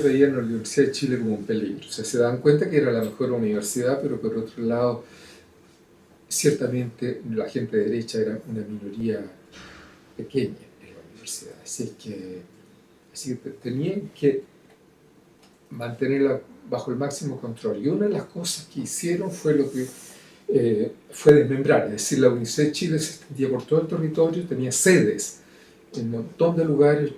veían la Universidad de Chile como un peligro. O sea, se daban cuenta que era la mejor universidad, pero por otro lado, ciertamente la gente de derecha era una minoría pequeña en la universidad. Así que tenían que mantenerla bajo el máximo control. Y una de las cosas que hicieron fue lo que fue desmembrar. Es decir, la Universidad de Chile se extendía por todo el territorio, tenía sedes en un montón de lugares,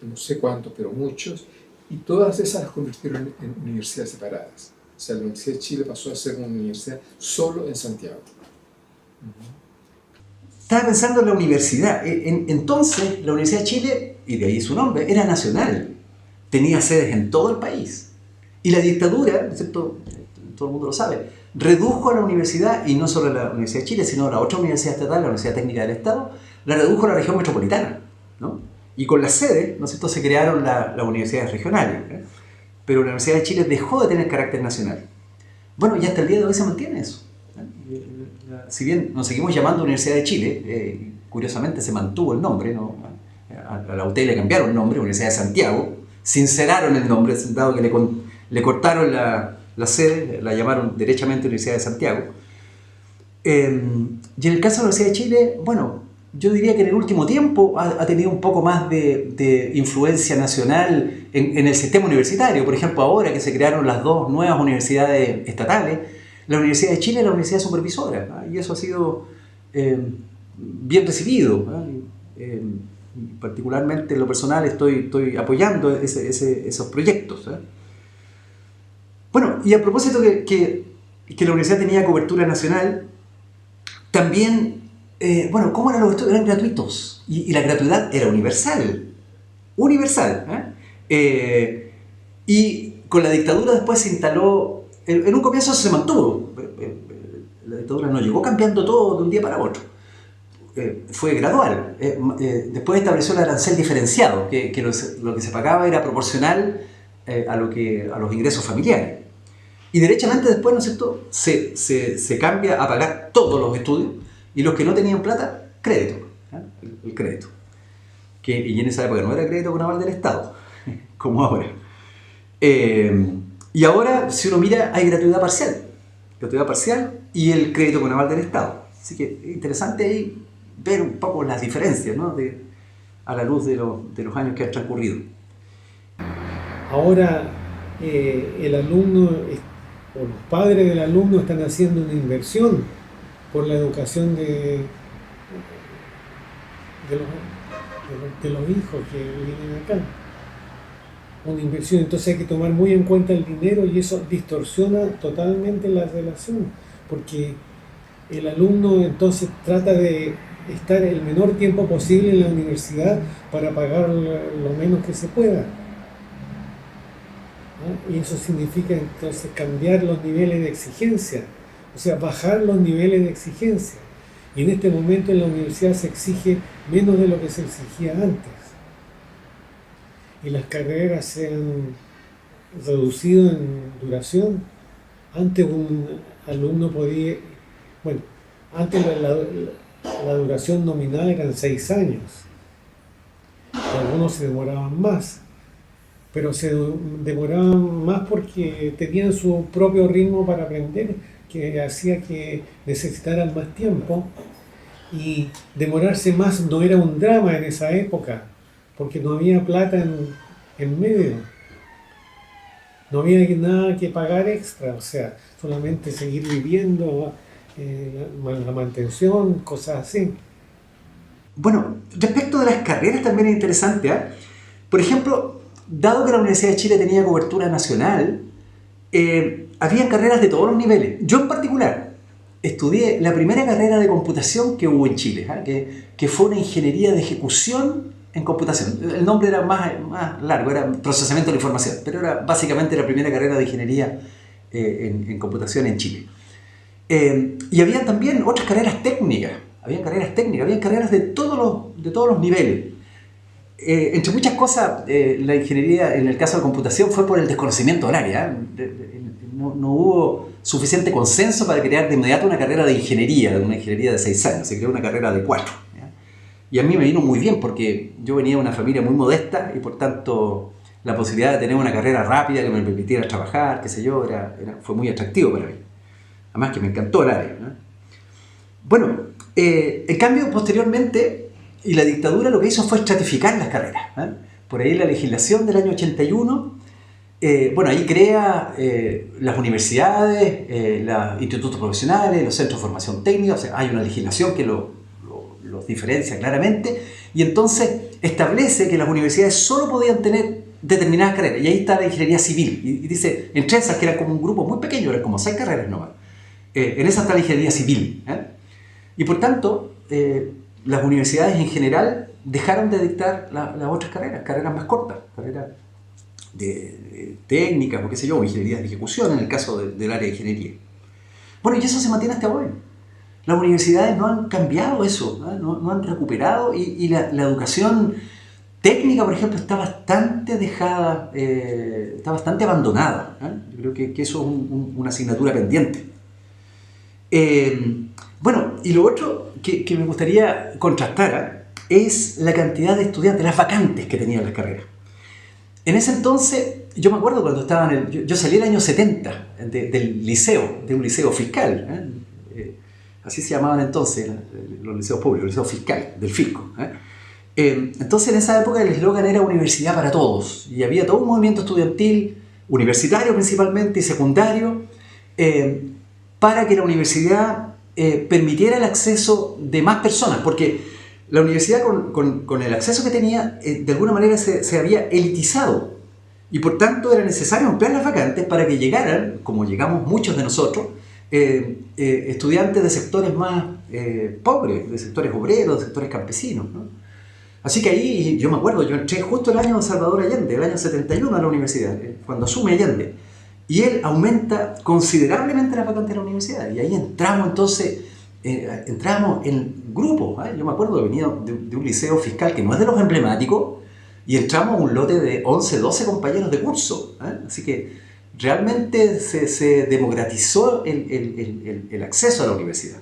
no sé cuántos, pero muchos, y todas esas las convirtieron en universidades separadas. O sea, la Universidad de Chile pasó a ser una universidad solo en Santiago. Estaba pensando en la universidad. Entonces, la Universidad de Chile, y de ahí su nombre, era nacional. Tenía sedes en todo el país. Y la dictadura, ¿no es cierto? Todo el mundo lo sabe, redujo a la universidad, y no solo a la Universidad de Chile, sino a la otra universidad estatal, la Universidad Técnica del Estado, la redujo a la región metropolitana, ¿no? Y con las sedes, ¿no es cierto?, se crearon las universidades regionales, ¿eh? Pero la Universidad de Chile dejó de tener carácter nacional. Bueno, y hasta el día de hoy se mantiene eso. Si bien nos seguimos llamando Universidad de Chile, curiosamente se mantuvo el nombre, ¿no? A la UT le cambiaron el nombre, Universidad de Santiago, sinceraron el nombre, dado que le cortaron la sede, la llamaron derechamente Universidad de Santiago. Y en el caso de la Universidad de Chile, bueno, yo diría que en el último tiempo ha tenido un poco más de influencia nacional en el sistema universitario. Por ejemplo, ahora que se crearon las dos nuevas universidades estatales, la Universidad de Chile es la universidad supervisora, ¿no? Y eso ha sido bien recibido, ¿no? Particularmente en lo personal estoy apoyando esos proyectos, ¿eh? Bueno, y a propósito que la universidad tenía cobertura nacional, también, bueno, ¿cómo eran los estudios? Eran gratuitos, y la gratuidad era universal, ¿eh? Y con la dictadura después se instaló, en un comienzo se mantuvo, la dictadura no llegó cambiando todo de un día para otro. Fue gradual. Después estableció el arancel diferenciado, que lo que se pagaba era proporcional a los ingresos familiares. Y derechamente después, ¿no es cierto?, se cambia a pagar todos los estudios, y los que no tenían plata, crédito, ¿eh? El crédito. Y en esa época no era crédito con aval del Estado, como ahora. Y ahora, si uno mira, hay gratuidad parcial y el crédito con aval del Estado. Así que es interesante ahí ver un poco las diferencias, ¿no?, a la luz de los años que han transcurrido. Ahora el alumno o los padres del alumno están haciendo una inversión por la educación de los hijos que vienen acá. Una inversión, entonces hay que tomar muy en cuenta el dinero, y eso distorsiona totalmente la relación, porque el alumno entonces trata de estar el menor tiempo posible en la universidad para pagar lo menos que se pueda, ¿no? Y eso significa entonces cambiar los niveles de exigencia, o sea, bajar los niveles de exigencia. Y en este momento en la universidad se exige menos de lo que se exigía antes. Y las carreras se han reducido en duración. Antes un alumno podía... Bueno, antes la duración nominal eran 6 años. Algunos se demoraban más. Pero se demoraban más porque tenían su propio ritmo para aprender, que hacía que necesitaran más tiempo. Y demorarse más no era un drama en esa época, porque no había plata en medio. No había nada que pagar extra, o sea, solamente seguir viviendo, la mantención, cosas así. Bueno, respecto de las carreras también es interesante, ¿eh? Por ejemplo, dado que la Universidad de Chile tenía cobertura nacional, había carreras de todos los niveles. Yo en particular estudié la primera carrera de computación que hubo en Chile, ¿eh? que fue una ingeniería de ejecución en computación. El nombre era más largo, era procesamiento de la información, pero era básicamente la primera carrera de ingeniería en computación en Chile. Y había también otras carreras técnicas, había carreras de todos los niveles. Entre muchas cosas, la ingeniería, en el caso de computación, fue por el desconocimiento del área. No hubo suficiente consenso para crear de inmediato una carrera de ingeniería, una ingeniería de 6 años, se creó una carrera de 4. Y a mí me vino muy bien porque yo venía de una familia muy modesta y por tanto la posibilidad de tener una carrera rápida que me permitiera trabajar, qué sé yo, fue muy atractivo para mí. Además que me encantó el área, ¿no? Bueno, en cambio, posteriormente, y la dictadura lo que hizo fue estratificar las carreras, ¿eh? Por ahí la legislación del año 81, bueno, ahí crea las universidades, los institutos profesionales, los centros de formación técnica, o sea, hay una legislación que los diferencia claramente, y entonces establece que las universidades solo podían tener determinadas carreras, y ahí está la ingeniería civil, y dice, entre esas, que era como un grupo muy pequeño, eran como 6 carreras nomás, en esa está la ingeniería civil, ¿eh? Y por tanto, las universidades en general dejaron de dictar las otras carreras más cortas, carreras de técnicas o qué sé yo, o ingeniería de ejecución en el caso del área de ingeniería. Bueno, y eso se mantiene hasta hoy. Las universidades no han cambiado eso, no han recuperado, y la educación técnica, por ejemplo, está bastante dejada, está bastante abandonada. Yo creo que eso es una asignatura pendiente. Bueno, y lo otro que me gustaría contrastar es la cantidad de estudiantes, las vacantes que tenían las carreras. En ese entonces, yo me acuerdo cuando estaba yo salí el año 70 del liceo, de un liceo fiscal, así se llamaban entonces los liceos públicos, el liceo fiscal, del fisco. Entonces en esa época el eslogan era universidad para todos, y había todo un movimiento estudiantil, universitario principalmente y secundario, para que la universidad permitiera el acceso de más personas, porque la universidad con el acceso que tenía, de alguna manera se había elitizado, y por tanto era necesario ampliar las vacantes para que llegaran, como llegamos muchos de nosotros, estudiantes de sectores más pobres, de sectores obreros, de sectores campesinos, ¿no? Así que ahí, yo me acuerdo, yo entré justo el año de Salvador Allende, el año 71 a la universidad, cuando asume Allende, y él aumenta considerablemente las vacantes de la universidad, y ahí entramos entonces, entramos en grupos, yo me acuerdo que venía de un liceo fiscal que no es de los emblemáticos, y entramos a un lote de 11, 12 compañeros de curso, así que realmente se democratizó el acceso a la universidad.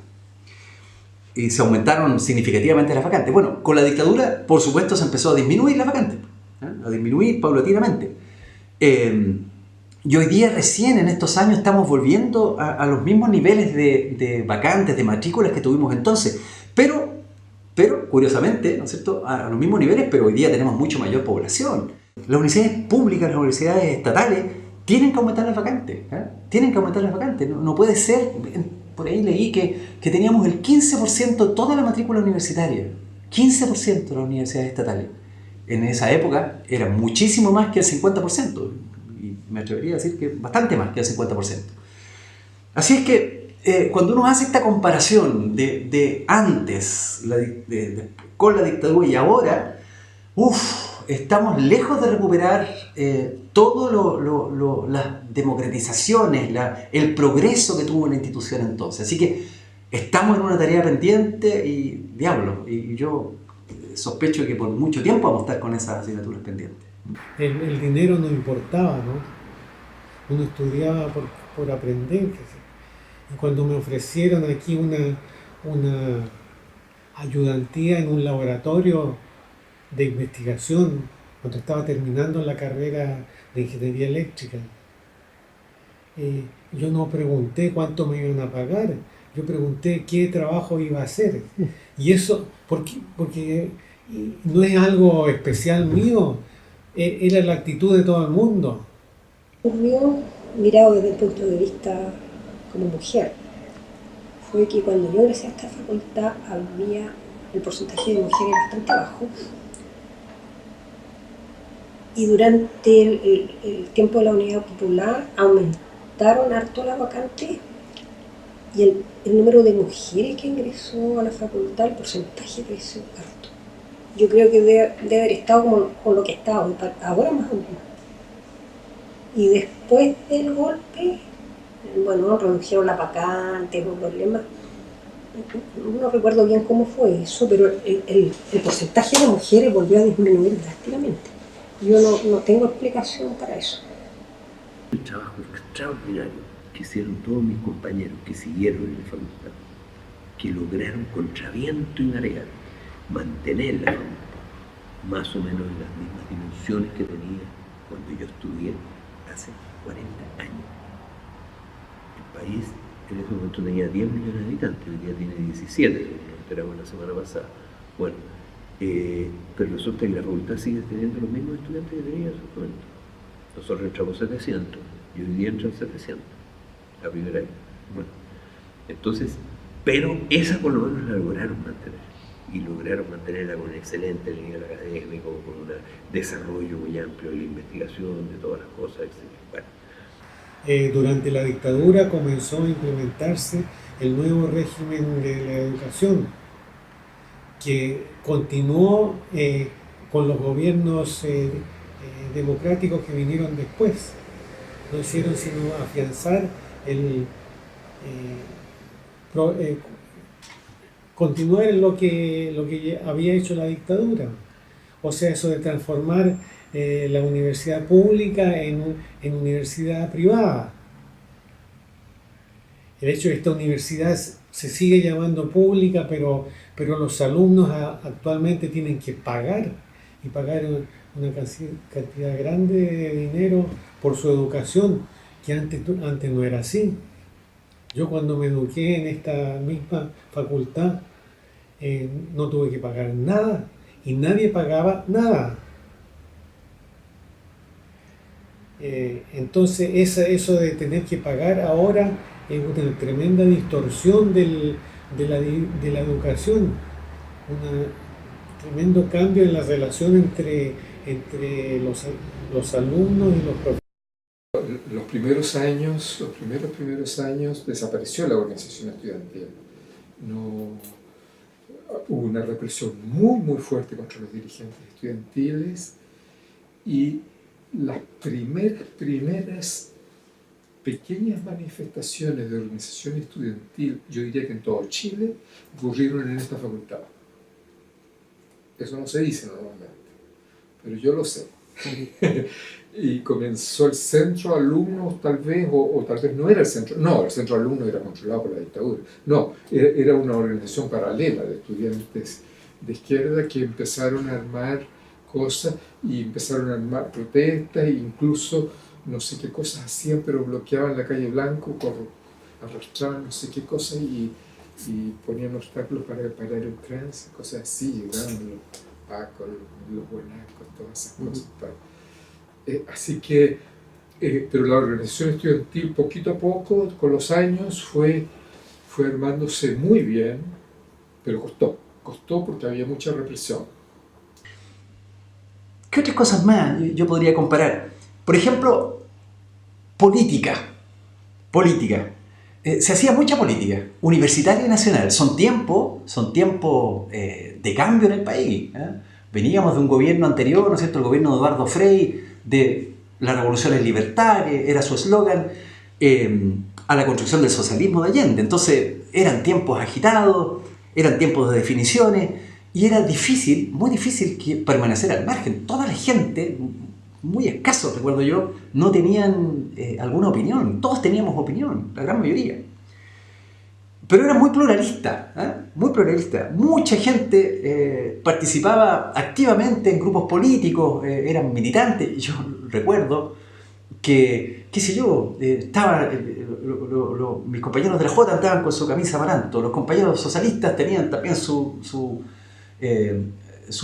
Y se aumentaron significativamente las vacantes. Bueno, con la dictadura, por supuesto, se empezó a disminuir las vacantes, a disminuir paulatinamente. Y hoy día, recién en estos años, estamos volviendo a los mismos niveles de vacantes, de matrículas que tuvimos entonces. Pero curiosamente, ¿no es cierto?, a los mismos niveles, pero hoy día tenemos mucho mayor población. Las universidades públicas, las universidades estatales, tienen que aumentar las vacantes, tienen que aumentar las vacantes. No puede ser, por ahí leí que teníamos el 15% de toda la matrícula universitaria, 15% de las universidades estatales. En esa época era muchísimo más que el 50%, y me atrevería a decir que bastante más que el 50%. Así es que cuando uno hace esta comparación de antes con la dictadura y ahora, estamos lejos de recuperar todo las democratizaciones, el progreso que tuvo la institución entonces. Así que estamos en una tarea pendiente y, diablo, y yo sospecho que por mucho tiempo vamos a estar con esas asignaturas pendientes. El dinero no importaba, ¿no? Uno estudiaba por aprender. Y cuando me ofrecieron aquí una ayudantía en un laboratorio de investigación, cuando estaba terminando la carrera de ingeniería eléctrica, yo no pregunté cuánto me iban a pagar, yo pregunté qué trabajo iba a hacer. Y eso, porque no es algo especial mío, era la actitud de todo el mundo. Ocurrió, mirado desde el punto de vista como mujer, fue que cuando yo ingresé a esta facultad había el porcentaje de mujeres bastante bajo, y durante el tiempo de la Unidad Popular aumentaron harto las vacantes, y el número de mujeres que ingresó a la facultad, el porcentaje creció harto. Yo creo que debe haber estado como con lo que está ahora más o menos. Y después del golpe, bueno, redujeron las vacantes, hubo problemas. No recuerdo bien cómo fue eso, pero el porcentaje de mujeres volvió a disminuir drásticamente. Yo no tengo explicación para eso. El trabajo extraordinario que hicieron todos mis compañeros que siguieron en la facultad, que lograron contra viento y marea mantener la facultad más o menos en las mismas dimensiones que tenía cuando yo estudié hace 40 años. El país en ese momento tenía 10 millones de habitantes, hoy día tiene 17, nos enteramos la semana pasada. Bueno, pero resulta que la facultad sigue teniendo los mismos estudiantes que tenía en ese momento. Nosotros entramos 700 y hoy día entran 700, la primera año. Bueno, entonces, pero esa por lo menos la lograron mantener. Y lograron mantenerla con un excelente nivel académico, con un desarrollo muy amplio de la investigación, de todas las cosas, etc. Bueno. Durante la dictadura comenzó a implementarse el nuevo régimen de la educación, que continuó con los gobiernos democráticos que vinieron después. No hicieron sino afianzar continuar en lo que había hecho la dictadura. O sea, eso de transformar la universidad pública en universidad privada. El hecho de que esta universidad se sigue llamando pública, pero los alumnos actualmente tienen que pagar, y pagar una cantidad grande de dinero por su educación, que antes no era así. Yo cuando me eduqué en esta misma facultad no tuve que pagar nada y nadie pagaba nada. Entonces eso de tener que pagar ahora es una tremenda distorsión de la educación, un tremendo cambio en la relación entre los alumnos y los profesores. Los primeros años desapareció la organización estudiantil. No, hubo una represión muy fuerte contra los dirigentes estudiantiles, y las primeras pequeñas manifestaciones de organización estudiantil, yo diría que en todo Chile, ocurrieron en esta facultad. Eso no se dice normalmente, pero yo lo sé. Y comenzó el centro alumnos, tal vez, o tal vez no era el centro. No, el centro alumnos era controlado por la dictadura. No, era una organización paralela de estudiantes de izquierda que empezaron a armar cosas y empezaron a armar protestas, e incluso no sé qué cosas hacían, pero bloqueaban la calle Blanco, arrastraban no sé qué cosas y ponían obstáculos para parar el tránsito, cosas así, llegaban los pacos, los buenacos, todas esas cosas. Así que, pero la organización estudiantil poquito a poco, con los años, fue armándose muy bien, pero costó porque había mucha represión. ¿Qué otras cosas más yo podría comparar? Por ejemplo, política. Se hacía mucha política, universitaria y nacional. Son tiempos de cambio en el país. Veníamos de un gobierno anterior, ¿no es cierto?, el gobierno de Eduardo Frei, de la revolución es libertad, que era su eslogan, a la construcción del socialismo de Allende. Entonces eran tiempos agitados, eran tiempos de definiciones, y era difícil, muy difícil permanecer al margen. Toda la gente, muy escasos recuerdo yo, no tenían alguna opinión. Todos teníamos opinión, la gran mayoría. Pero era muy pluralista, muy pluralista. Mucha gente participaba activamente en grupos políticos, eran militantes. Yo recuerdo que, qué sé yo, mis compañeros de la Jota andaban con su camisa amaranto, los compañeros socialistas tenían también su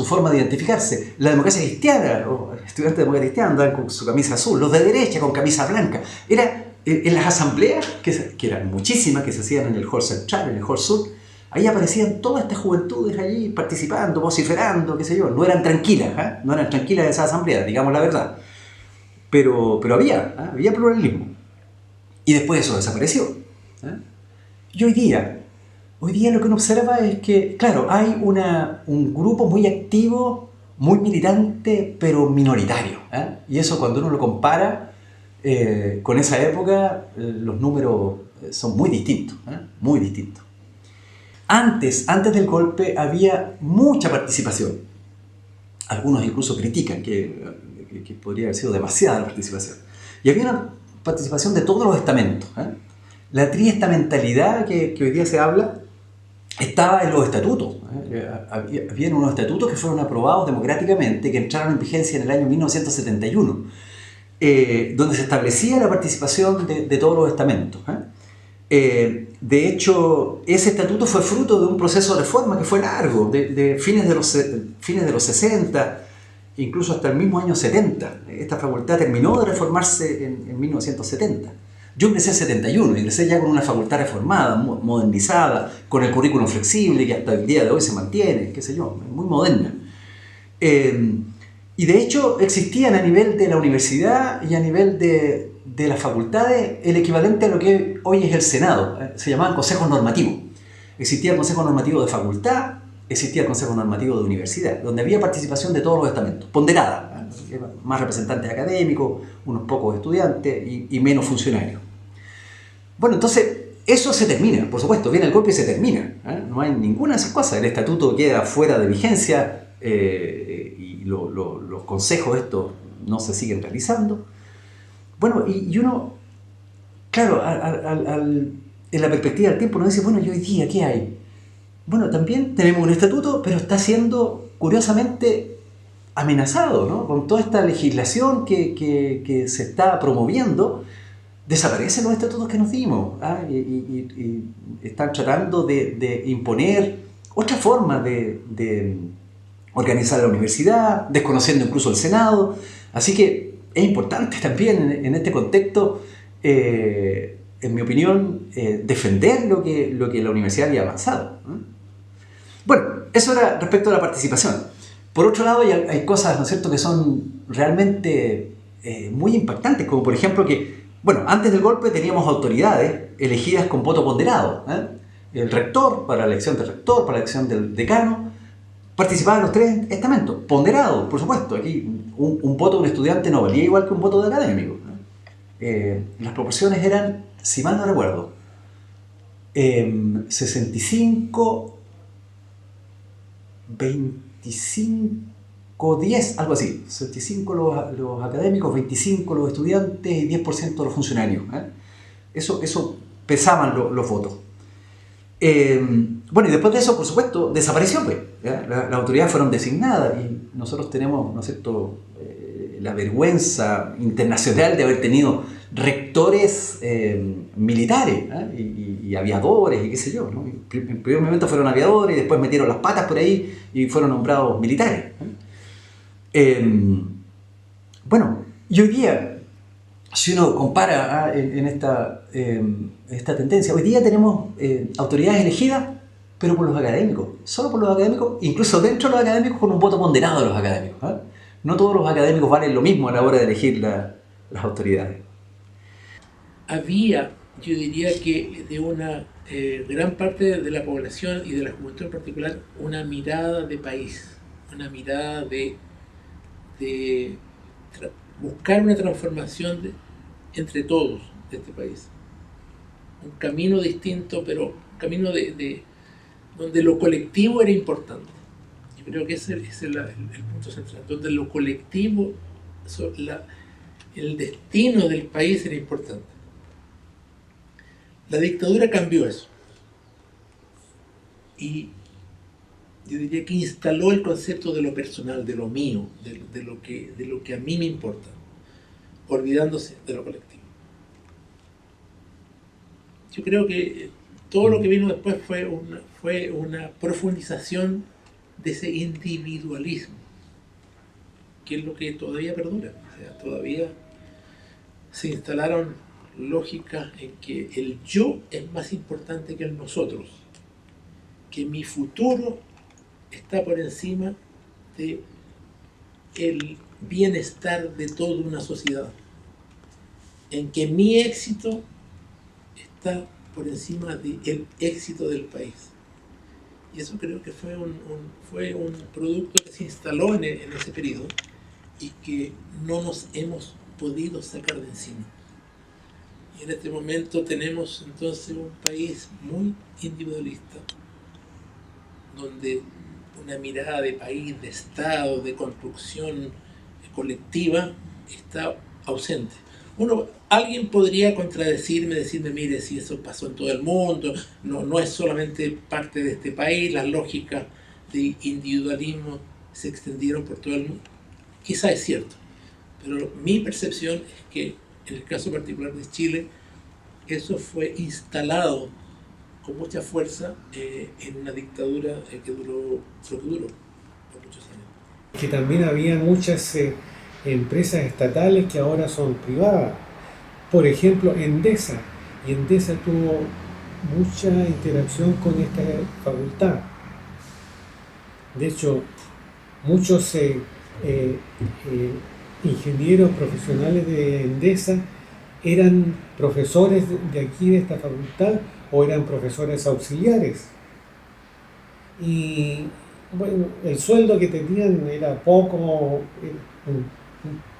forma de identificarse. La democracia cristiana, los estudiantes de democracia cristiana andaban con su camisa azul, los de derecha con camisa blanca. Era en las asambleas, que eran muchísimas, que se hacían en el hall central, en el hall sur, ahí aparecían todas estas juventudes allí participando, vociferando, qué sé yo. No eran tranquilas, no eran tranquilas esas asambleas, digamos la verdad. Pero había pluralismo. Y después eso desapareció. Y hoy día lo que uno observa es que, claro, hay un grupo muy activo, muy militante, pero minoritario. Y eso, cuando uno lo compara con esa época, los números son muy distintos, muy distintos. Antes del golpe había mucha participación. Algunos incluso critican que podría haber sido demasiada la participación. Y había una participación de todos los estamentos. La triestamentalidad que hoy día se habla estaba en los estatutos. Había unos estatutos que fueron aprobados democráticamente, que entraron en vigencia en el año 1971. donde se establecía la participación de todos los estamentos. De hecho, ese estatuto fue fruto de un proceso de reforma que fue largo, de fines de los 60, incluso hasta el mismo año 70. Esta facultad terminó de reformarse en 1970. Yo ingresé en 71, ingresé ya con una facultad reformada, modernizada, con el currículum flexible que hasta el día de hoy se mantiene, qué sé yo, muy moderna. Y de hecho existían a nivel de la universidad y a nivel de las facultades el equivalente a lo que hoy es el Senado. Se llamaban consejos normativos. Existía el consejo normativo de facultad, existía el consejo normativo de universidad, donde había participación de todos los estamentos, ponderada, más representantes académicos, unos pocos estudiantes y menos funcionarios. Bueno, entonces eso se termina, por supuesto, viene el golpe y se termina. No hay ninguna de esas cosas. El estatuto queda fuera de vigencia y los consejos estos no se siguen realizando. Bueno, y uno, claro, en la perspectiva del tiempo, uno dice, bueno, ¿y hoy día qué hay? Bueno, también tenemos un estatuto, pero está siendo curiosamente amenazado, ¿no? Con toda esta legislación que se está promoviendo, desaparecen los estatutos que nos dimos, y están tratando de imponer otra forma de organizar la universidad, desconociendo incluso el Senado. Así que es importante también en este contexto, en mi opinión, defender lo que la universidad había avanzado. Bueno, eso era respecto a la participación. Por otro lado, hay cosas, ¿no es cierto?, que son realmente muy impactantes, como por ejemplo que, bueno, antes del golpe teníamos autoridades elegidas con voto ponderado. El rector, para la elección del rector, para la elección del decano, participaban los tres estamentos, ponderado, por supuesto. Aquí un voto de un estudiante no valía igual que un voto de académico. Las proporciones eran, si mal no recuerdo, 65, 25, 10, algo así. 65 los académicos, 25 los estudiantes y 10% los funcionarios. Eso pesaban los votos. Bueno, y después de eso, por supuesto, desapareció, pues. Las autoridades fueron designadas y nosotros tenemos, ¿no es cierto?, la vergüenza internacional de haber tenido rectores militares, y aviadores y qué sé yo, ¿no? En primer momento fueron aviadores y después metieron las patas por ahí y fueron nombrados militares. Bueno, y hoy día, si uno compara en esta tendencia, hoy día tenemos autoridades elegidas, pero por los académicos, solo por los académicos, incluso dentro de los académicos con un voto ponderado de los académicos. No todos los académicos valen lo mismo a la hora de elegir las autoridades. Había, yo diría que de una gran parte de la población y de la juventud en particular, una mirada de país, una mirada de buscar una transformación entre todos de este país. Un camino distinto, pero un camino donde lo colectivo era importante. Yo creo que ese es el punto central, donde lo colectivo, el destino del país era importante. La dictadura cambió eso. Y yo diría que instaló el concepto de lo personal, de lo mío, de lo que a mí me importa, olvidándose de lo colectivo. Yo creo que todo lo que vino después fue una profundización de ese individualismo, que es lo que todavía perdura. O sea, todavía se instalaron lógicas en que el yo es más importante que el nosotros, que mi futuro está por encima de el bienestar de toda una sociedad, en que mi éxito está por encima del éxito del país. Y eso creo que fue un producto que se instaló en ese periodo y que no nos hemos podido sacar de encima. Y en este momento tenemos entonces un país muy individualista, donde una mirada de país, de Estado, de construcción colectiva está ausente. Alguien podría contradecirme, decirme, mire, si eso pasó en todo el mundo, no es solamente parte de este país, las lógicas de individualismo se extendieron por todo el mundo. Quizá es cierto, Pero mi percepción es que en el caso particular de Chile, eso fue instalado con mucha fuerza en una dictadura que duró por muchos años. Que también había muchas empresas estatales que ahora son privadas. Por ejemplo, Endesa. Y Endesa tuvo mucha interacción con esta facultad. De hecho, muchos ingenieros profesionales de Endesa eran profesores de aquí de esta facultad o eran profesores auxiliares. Y bueno, el sueldo que tenían era poco, un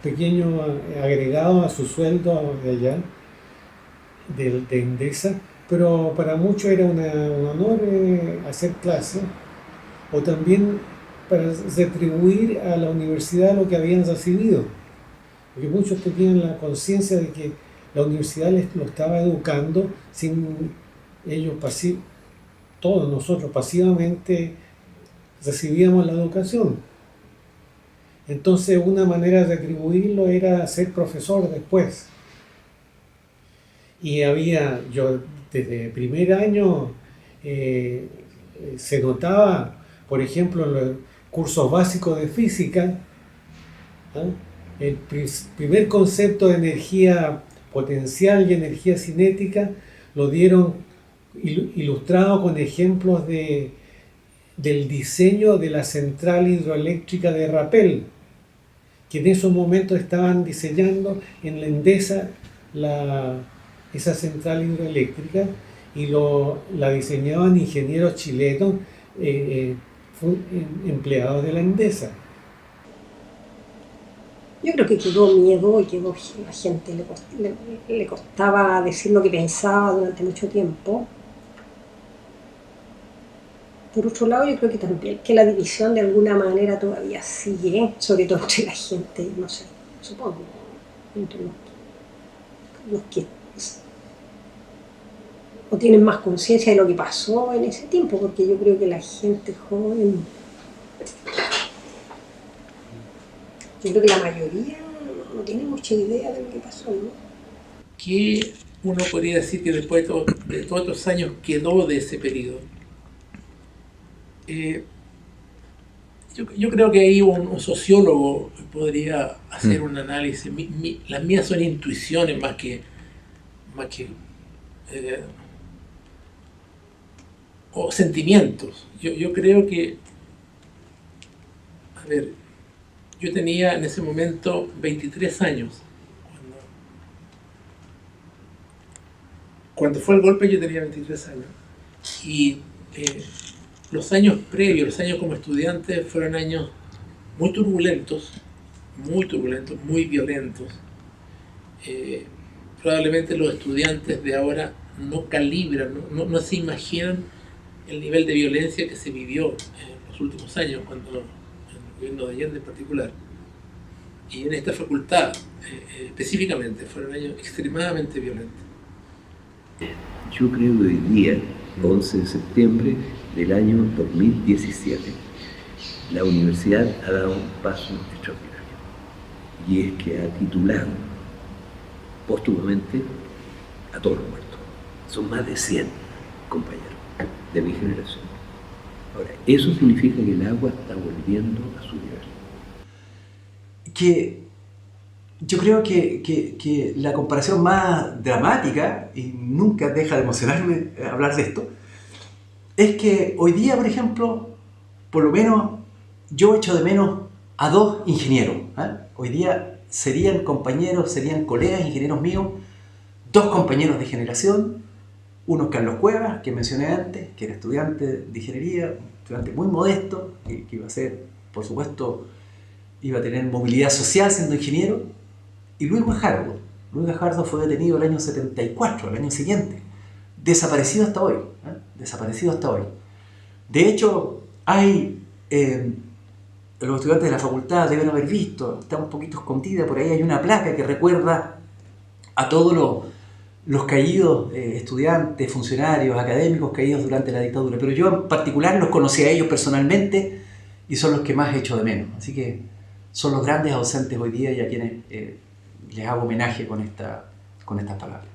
pequeño agregado a su sueldo de allá, de Endesa, pero para muchos era un honor hacer clase, o también para retribuir a la universidad lo que habían recibido, porque muchos tenían la conciencia de que la universidad lo estaba educando sin ellos todos nosotros pasivamente recibíamos la educación. Entonces una manera de retribuirlo era ser profesor después. Y yo desde el primer año se notaba, por ejemplo, en los cursos básicos de física, ¿no? El primer concepto de energía potencial y energía cinética lo dieron ilustrado con ejemplos del diseño de la central hidroeléctrica de Rapel, que en esos momentos estaban diseñando en la Endesa esa central hidroeléctrica, y la diseñaban ingenieros chilenos empleados de la Endesa. Yo creo que quedó miedo y la gente le costaba decir lo que pensaba durante mucho tiempo. Por otro lado, yo creo que también que la división de alguna manera todavía sigue, sobre todo entre la gente, no sé, supongo, entre los que o tienen más conciencia de lo que pasó en ese tiempo, porque yo creo que la gente joven, yo creo que la mayoría no tiene mucha idea de lo que pasó, ¿no? ¿Qué uno podría decir que después de todos estos años quedó de ese periodo? Yo creo que ahí un sociólogo podría hacer un análisis. Las mías son intuiciones más que o sentimientos. Yo creo que, a ver, yo tenía en ese momento 23 años. Cuando fue el golpe yo tenía 23 años. Y los años previos, los años como estudiante, fueron años muy turbulentos, muy violentos. Probablemente los estudiantes de ahora no calibran, no se imaginan el nivel de violencia que se vivió en los últimos años, en el gobierno de Allende en particular. Y en esta facultad, específicamente, fueron años extremadamente violentos. Yo creo que hoy día, 11 de septiembre del año 2017, la universidad ha dado un paso extraordinario, y es que ha titulado póstumamente a todos los muertos. Son más de 100 compañeros de mi generación. Ahora, eso significa que el agua está volviendo a su nivel. Que yo creo que la comparación más dramática, y nunca deja de emocionarme hablar de esto, es que hoy día, por ejemplo, por lo menos yo echo de menos a 2 ingenieros. Hoy día serían compañeros, serían colegas, ingenieros míos, 2 compañeros de generación. Uno es Carlos Cuevas, que mencioné antes, que era estudiante de ingeniería, un estudiante muy modesto, que iba a ser, por supuesto, iba a tener movilidad social siendo ingeniero. Y Luis Guajardo. Luis Guajardo fue detenido el año 74, el año siguiente. Desaparecido hasta hoy. Desaparecido hasta hoy. De hecho, los estudiantes de la facultad deben haber visto, está un poquito escondida, por ahí hay una placa que recuerda a todos los caídos estudiantes, funcionarios, académicos caídos durante la dictadura. Pero yo en particular los conocí a ellos personalmente y son los que más echo de menos. Así que son los grandes ausentes hoy día y a quienes les hago homenaje con estas palabras.